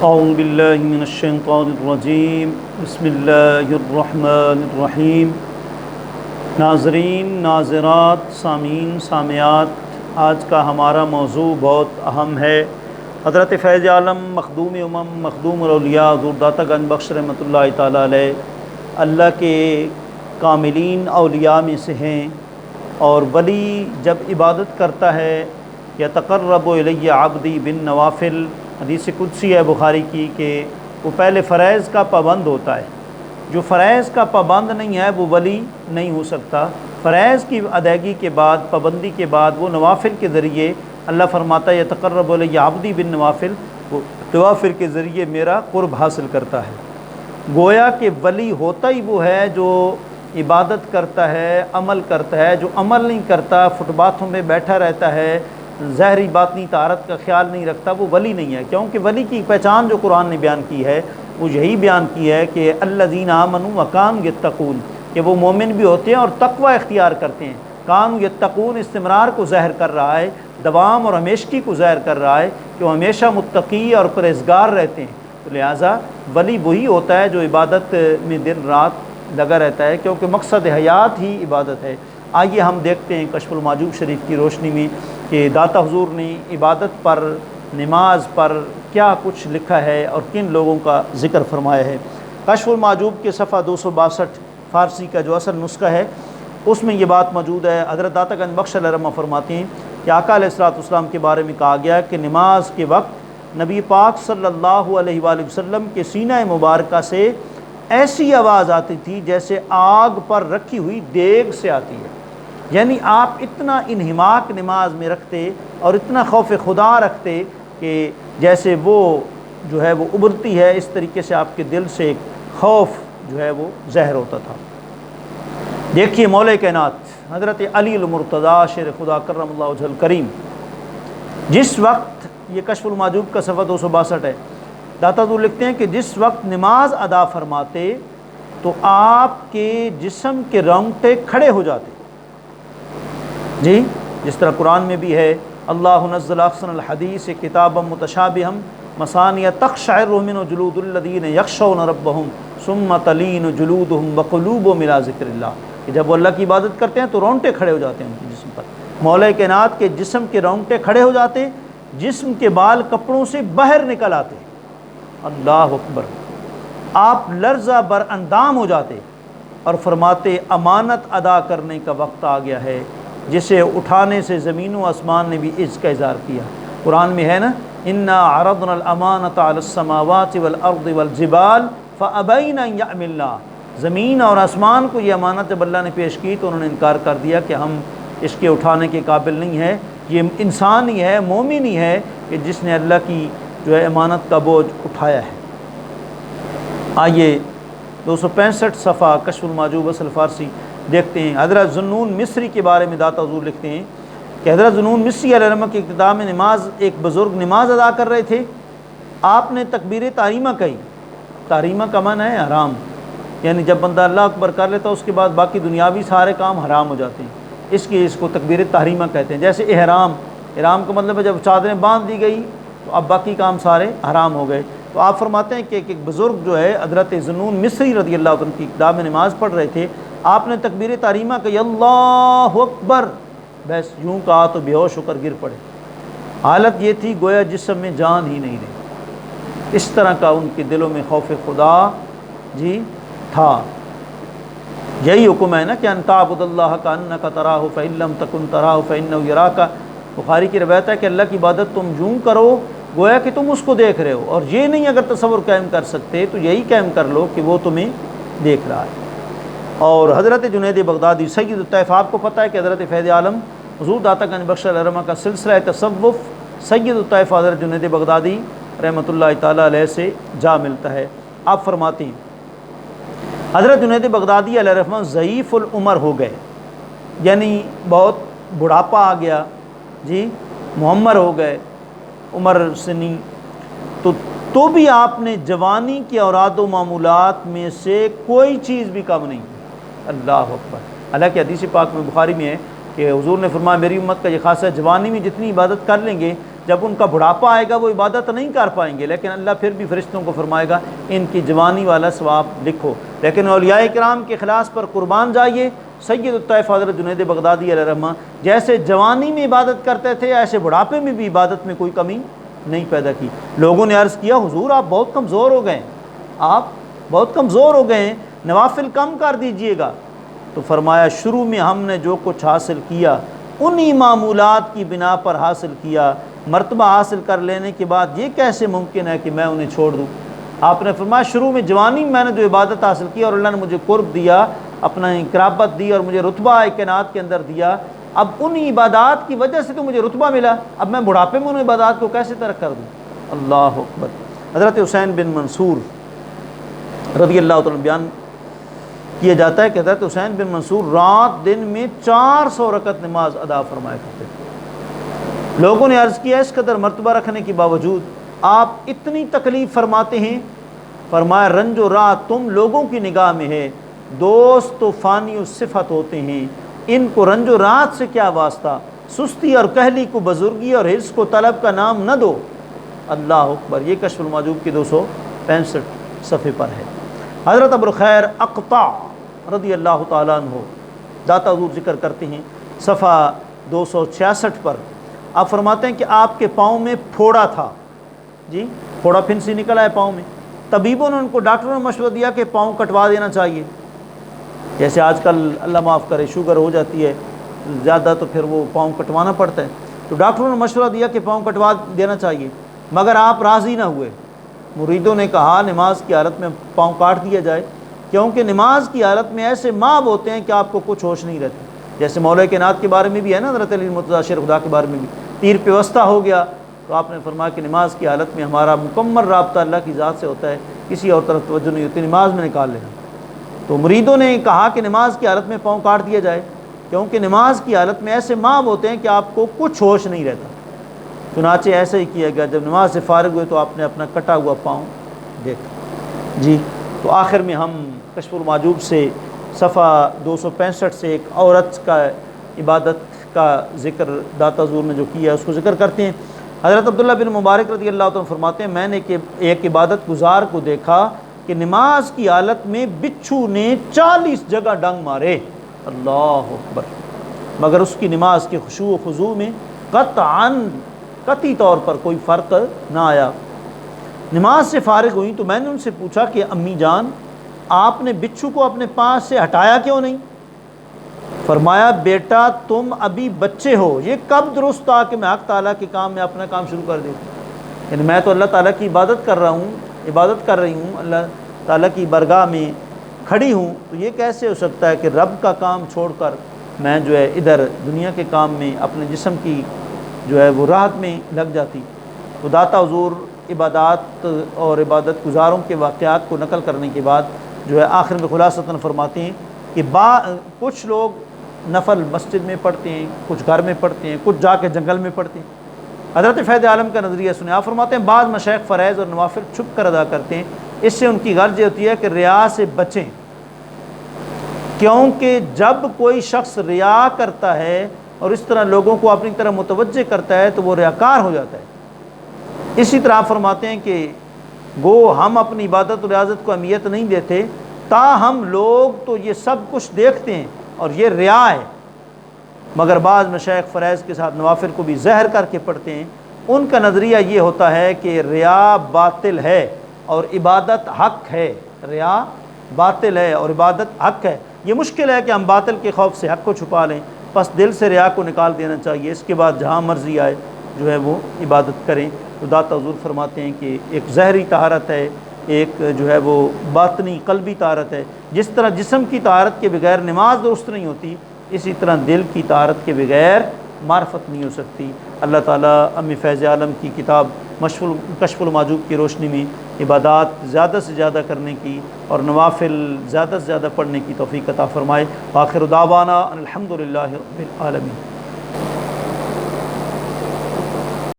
اعوذ باللہ من الشیطان الرجیم بسم اللہ الرحمن الرحیم۔ ناظرین، ناظرات، سامعین، سامعات، آج کا ہمارا موضوع بہت اہم ہے۔ حضرت فیض عالم مخدوم امم مخدوم الاولیاء حضور داتا گنج بخش رحمۃ اللہ تعالیٰ علیہ اللہ کے کاملین اولیاء میں سے ہیں، اور ولی جب عبادت کرتا ہے یتقرب الی عبدی بالنوافل، حدیث قدسی ہے بخاری کی کہ وہ پہلے فرائض کا پابند ہوتا ہے۔ جو فرائض کا پابند نہیں ہے وہ ولی نہیں ہو سکتا۔ فرائض کی ادائیگی کے بعد، پابندی کے بعد، وہ نوافل کے ذریعے اللہ فرماتا ہے یتقرب الی عبدی بالنوافل، وہ نوافل کے ذریعے میرا قرب حاصل کرتا ہے۔ گویا کہ ولی ہوتا ہی وہ ہے جو عبادت کرتا ہے، عمل کرتا ہے۔ جو عمل نہیں کرتا، فٹ باتھوں میں بیٹھا رہتا ہے، ظاہری باطنی طہارت کا خیال نہیں رکھتا، وہ ولی نہیں ہے۔ کیونکہ ولی کی پہچان جو قرآن نے بیان کی ہے وہ یہی بیان کی ہے کہ الذین آمنوا وکانوا یتقون، کہ وہ مومن بھی ہوتے ہیں اور تقوی اختیار کرتے ہیں۔ کانوا یتقون استمرار کو ظاہر کر رہا ہے، دوام اور ہمیشگی کو ظاہر کر رہا ہے کہ وہ ہمیشہ متقی اور پرہیزگار رہتے ہیں۔ تو لہٰذا ولی وہی ہوتا ہے جو عبادت میں دن رات لگا رہتا ہے، کیونکہ مقصد حیات ہی عبادت ہے۔ آئیے ہم دیکھتے ہیں کشف المحجوب شریف کی روشنی میں کہ داتا حضور نے عبادت پر، نماز پر کیا کچھ لکھا ہے اور کن لوگوں کا ذکر فرمایا ہے۔ کشف المحجوب کے صفحہ 262 فارسی کا جو اصل نسخہ ہے اس میں یہ بات موجود ہے۔ حضرت داتا گنج بخش علیہ رحمہ فرماتے ہیں کہ آقا علیہ الصلوۃ والسلام کے بارے میں کہا گیا کہ نماز کے وقت نبی پاک صلی اللہ علیہ وآلہ وسلم کے سینہ مبارکہ سے ایسی آواز آتی تھی جیسے آگ پر رکھی ہوئی دیگ سے آتی ہے۔ یعنی آپ اتنا انہماک نماز میں رکھتے اور اتنا خوف خدا رکھتے کہ جیسے وہ جو ہے وہ ابھرتی ہے، اس طریقے سے آپ کے دل سے خوف جو ہے وہ ظاہر ہوتا تھا۔ دیکھیے مولا کائنات حضرت علی المرتضیٰ شیر خدا کرم اللہ وجہ الکریم، جس وقت، یہ کشف المحجوب کا صفحہ 262 ہے، داتا حضور لکھتے ہیں کہ جس وقت نماز ادا فرماتے تو آپ کے جسم کے رونگٹے کھڑے ہو جاتے، جی جس طرح قرآن میں بھی ہے اللہ نزل احسن الحدیث کتابا متشابہا مثانیہ تقشعر منہ جلود الذین یخشون ربہم ثم تلین جلودہم وقلوبہم الی ذکر اللہ، کہ جب وہ اللہ کی عبادت کرتے ہیں تو رونگٹے کھڑے ہو جاتے ہیں ان کے جسم پر۔ مولا کائنات کے جسم کے رونگٹے کھڑے ہو جاتے، جسم کے بال کپڑوں سے باہر نکل آتے، اللہ اکبر، آپ لرزہ بر اندام ہو جاتے اور فرماتے امانت ادا کرنے کا وقت آ گیا ہے، جسے اٹھانے سے زمین و آسمان نے بھی عجز کا اظہار کیا۔ قرآن میں ہے نا انا عرضنا الامانۃ علی السماوات والارض والجبال فابین ان یحملنها، زمین اور آسمان کو یہ امانت جب اللہ نے پیش کی تو انہوں نے انکار کر دیا کہ ہم اس کے اٹھانے کے قابل نہیں ہے۔ یہ انسان ہی ہے، مومن ہی ہے کہ جس نے اللہ کی جو ہے امانت کا بوجھ اٹھایا ہے۔ آئیے 265 صفحہ کشف المحجوب اصل فارسی دیکھتے ہیں۔ حضرت ذوالنون مصری کے بارے میں داتا حضور لکھتے ہیں کہ حضرت ذوالنون مصری علیہ الرحمہ کی ابتدا میں نماز، ایک بزرگ نماز ادا کر رہے تھے، آپ نے تکبیر تحریمہ کہی۔ تحریمہ کا معنی ہے حرام، یعنی جب بندہ اللہ اکبر کر لیتا اس کے بعد باقی دنیاوی سارے کام حرام ہو جاتے ہیں، اس کو تکبیر تحریمہ کہتے ہیں۔ جیسے احرام کا مطلب ہے جب چادریں باندھ دی گئی تو اب باقی کام سارے حرام ہو گئے۔ تو آپ فرماتے ہیں کہ ایک بزرگ جو ہے حضرت ذوالنون مصری رضی اللہ عنہ کی ابتدا میں نماز پڑھ رہے تھے، آپ نے تکبیر تحریمہ کہی اللہ اکبر، بس یوں کہا تو بے ہوش ہو کر گر پڑے۔ حالت یہ تھی گویا جسم میں جان ہی نہیں رہی، اس طرح کا ان کے دلوں میں خوف خدا جی تھا۔ یہی حکم ہے نا کہ ان تعبد اللہ کانک تراہ فإن لم تکن تراہ فإنہ یراک، بخاری کی روایت ہے کہ اللہ کی عبادت تم یوں کرو گویا کہ تم اس کو دیکھ رہے ہو، اور یہ نہیں اگر تصور قائم کر سکتے تو یہی قائم کر لو کہ وہ تمہیں دیکھ رہا ہے۔ اور حضرت جنید بغدادی سید الطائف، آپ کو پتہ ہے کہ حضرت فیض عالم حضور داتا گنج بخش علیہ رحمہ کا سلسلہ تصوف سید الطائف حضرت جنید بغدادی رحمۃ اللہ تعالیٰ علیہ سے جا ملتا ہے۔ آپ فرماتے ہیں حضرت جنید بغدادی علیہ رحمہ ضعیف العمر ہو گئے، یعنی بہت بڑھاپا آ گیا، جی معمر ہو گئے، عمر سنی، تو بھی آپ نے جوانی کے اوراد و معمولات میں سے کوئی چیز بھی کم نہیں کی۔ اللہ اکبر۔ حالانکہ حدیث پاک میں بخاری میں ہے کہ حضور نے فرمایا میری امت کا یہ خاصہ ہے جوانی میں جتنی عبادت کر لیں گے جب ان کا بڑھاپا آئے گا وہ عبادت نہیں کر پائیں گے، لیکن اللہ پھر بھی فرشتوں کو فرمائے گا ان کی جوانی والا ثواب لکھو۔ لیکن اولیاء کرام کے اخلاص پر قربان جائیے۔ سید الطائف حضرت جنید بغدادی علیہ رحمہ جیسے جوانی میں عبادت کرتے تھے، ایسے بڑھاپے میں بھی عبادت میں کوئی کمی نہیں پیدا کی۔ لوگوں نے عرض کیا حضور آپ بہت کمزور ہو گئے، آپ بہت کمزور ہو گئے ہیں، نوافل کم کر دیجئے گا۔ تو فرمایا شروع میں ہم نے جو کچھ حاصل کیا انہی معمولات کی بنا پر حاصل کیا، مرتبہ حاصل کر لینے کے بعد یہ کیسے ممکن ہے کہ میں انہیں چھوڑ دوں؟ آپ نے فرمایا شروع میں جوانی میں نے جو عبادت حاصل کی اور اللہ نے مجھے قرب دیا، اپنا قرابت دی اور مجھے رتبہ کائنات کے اندر دیا، اب انہی عبادات کی وجہ سے تو مجھے رتبہ ملا، اب میں بڑھاپے میں ان عبادات کو کیسے ترک کر دوں؟ اللہ اکبر۔ حضرت حسین بن منصور رضی اللہ تعالیٰ بیان کیا جاتا ہے کہ حضرت حسین بن منصور رات دن میں 400 رکعت نماز ادا فرمایا کرتے تھے۔ لوگوں نے عرض کیا اس قدر مرتبہ رکھنے کے باوجود آپ اتنی تکلیف فرماتے ہیں؟ فرمایا رنج و راحت تم لوگوں کی نگاہ میں ہے، دوست تو فانی و صفت ہوتے ہیں، ان کو رنج و راحت سے کیا واسطہ، سستی اور کہلی کو بزرگی اور حرص کو طلب کا نام نہ دو۔ اللہ اکبر۔ یہ کشف المحجوب کی 265 صفحے پر ہے۔ حضرت ابوالخیر اقطع رضی اللہ تعالیٰ عنہ داتا حضور ذکر کرتے ہیں صفحہ 266 پر، آپ فرماتے ہیں کہ آپ کے پاؤں میں پھوڑا تھا، جی پھوڑا پھنسی نکلا ہے پاؤں میں، طبیبوں نے ان کو ڈاکٹروں نے مشورہ دیا کہ پاؤں کٹوا دینا چاہیے، جیسے آج کل اللہ معاف کرے شوگر ہو جاتی ہے زیادہ تو پھر وہ پاؤں کٹوانا پڑتا ہے، تو ڈاکٹروں نے مشورہ دیا کہ پاؤں کٹوا دینا چاہیے، مگر آپ راضی نہ ہوئے۔ مریدوں نے کہا نماز کی حالت میں پاؤں کاٹ دیا جائے، کیونکہ نماز کی حالت میں ایسے ماب ہوتے ہیں کہ آپ کو کچھ ہوش نہیں رہتی، جیسے مولا کائنات کے بارے میں بھی ہے نا، حضرت علی مرتضیٰ شیر خدا کے بارے میں بھی تیر پیوستہ ہو گیا، تو آپ نے فرمایا کہ نماز کی حالت میں ہمارا مکمل رابطہ اللہ کی ذات سے ہوتا ہے، کسی اور طرف توجہ نہیں ہوتی، نماز میں نکال لینا۔ تو مریدوں نے کہا کہ نماز کی حالت میں پاؤں کاٹ دیا جائے، کیونکہ نماز کی حالت میں ایسے ماب ہوتے ہیں کہ آپ کو کچھ ہوش نہیں رہتا۔ چنانچہ ایسا ہی کیا گیا، جب نماز سے فارغ ہوئے تو آپ نے اپنا کٹا ہوا پاؤں دیکھا۔ جی تو آخر میں ہم کشف المحجوب سے صفحہ 265 سے ایک عورت کا عبادت کا ذکر داتا حضور نے جو کیا ہے اس کو ذکر کرتے ہیں۔ حضرت عبداللہ بن مبارک رضی اللہ عنہ فرماتے ہیں میں نے ایک عبادت گزار کو دیکھا کہ نماز کی حالت میں بچھو نے 40 جگہ ڈنگ مارے، اللہ اکبر، مگر اس کی نماز کے خشوع و خضوع میں قطعی طور پر کوئی فرق نہ آیا۔ نماز سے فارغ ہوئی تو میں نے ان سے پوچھا کہ امی جان آپ نے بچھو کو اپنے پاس سے ہٹایا کیوں نہیں؟ فرمایا بیٹا تم ابھی بچے ہو، یہ کب درست تھا کہ میں حق تعالیٰ کے کام میں اپنا کام شروع کر دوں؟ یعنی میں تو اللہ تعالیٰ کی عبادت کر رہی ہوں، اللہ تعالیٰ کی برگاہ میں کھڑی ہوں، تو یہ کیسے ہو سکتا ہے کہ رب کا کام چھوڑ کر میں جو ہے ادھر دنیا کے کام میں اپنے جسم کی جو ہے وہ راحت میں لگ جاتی؟ تو داتا حضور عبادات اور عبادت گزاروں کے واقعات کو نقل کرنے کے بعد جو ہے آخر میں خلاصتاً فرماتے ہیں کہ کچھ لوگ نفل مسجد میں پڑھتے ہیں، کچھ گھر میں پڑھتے ہیں، کچھ جا کے جنگل میں پڑھتے ہیں۔ حضرت فیض عالم کا نظریہ سنیں، آپ فرماتے ہیں بعض مشائخ فرائض اور نوافل چھپ کر ادا کرتے ہیں، اس سے ان کی غرض یہ ہوتی ہے کہ ریا سے بچیں، کیونکہ جب کوئی شخص ریا کرتا ہے اور اس طرح لوگوں کو اپنی طرف متوجہ کرتا ہے تو وہ ریاکار ہو جاتا ہے۔ اسی طرح آپ فرماتے ہیں کہ گو ہم اپنی عبادت و ریاضت کو اہمیت نہیں دیتے، تاہم لوگ تو یہ سب کچھ دیکھتے ہیں اور یہ ریا ہے، مگر بعض مشائخ فرائض کے ساتھ نوافل کو بھی زہر کر کے پڑھتے ہیں۔ ان کا نظریہ یہ ہوتا ہے کہ ریا باطل ہے اور عبادت حق ہے، ریا باطل ہے اور عبادت حق ہے۔ یہ مشکل ہے کہ ہم باطل کے خوف سے حق کو چھپا لیں، پس دل سے ریا کو نکال دینا چاہیے، اس کے بعد جہاں مرضی آئے جو ہے وہ عبادت کریں۔ تو داتا حضور فرماتے ہیں کہ ایک ظاہری طہارت ہے، ایک جو ہے وہ باطنی قلبی طہارت ہے۔ جس طرح جسم کی طہارت کے بغیر نماز درست نہیں ہوتی، اسی طرح دل کی طہارت کے بغیر معرفت نہیں ہو سکتی۔ اللہ تعالیٰ امی فیض عالم کی کتاب کشف المحجوب کی روشنی میں عبادات زیادہ سے زیادہ کرنے کی اور نوافل زیادہ سے زیادہ پڑھنے کی توفیق عطا فرمائے۔ آخر دعوانا الحمدللہ رب العالمین۔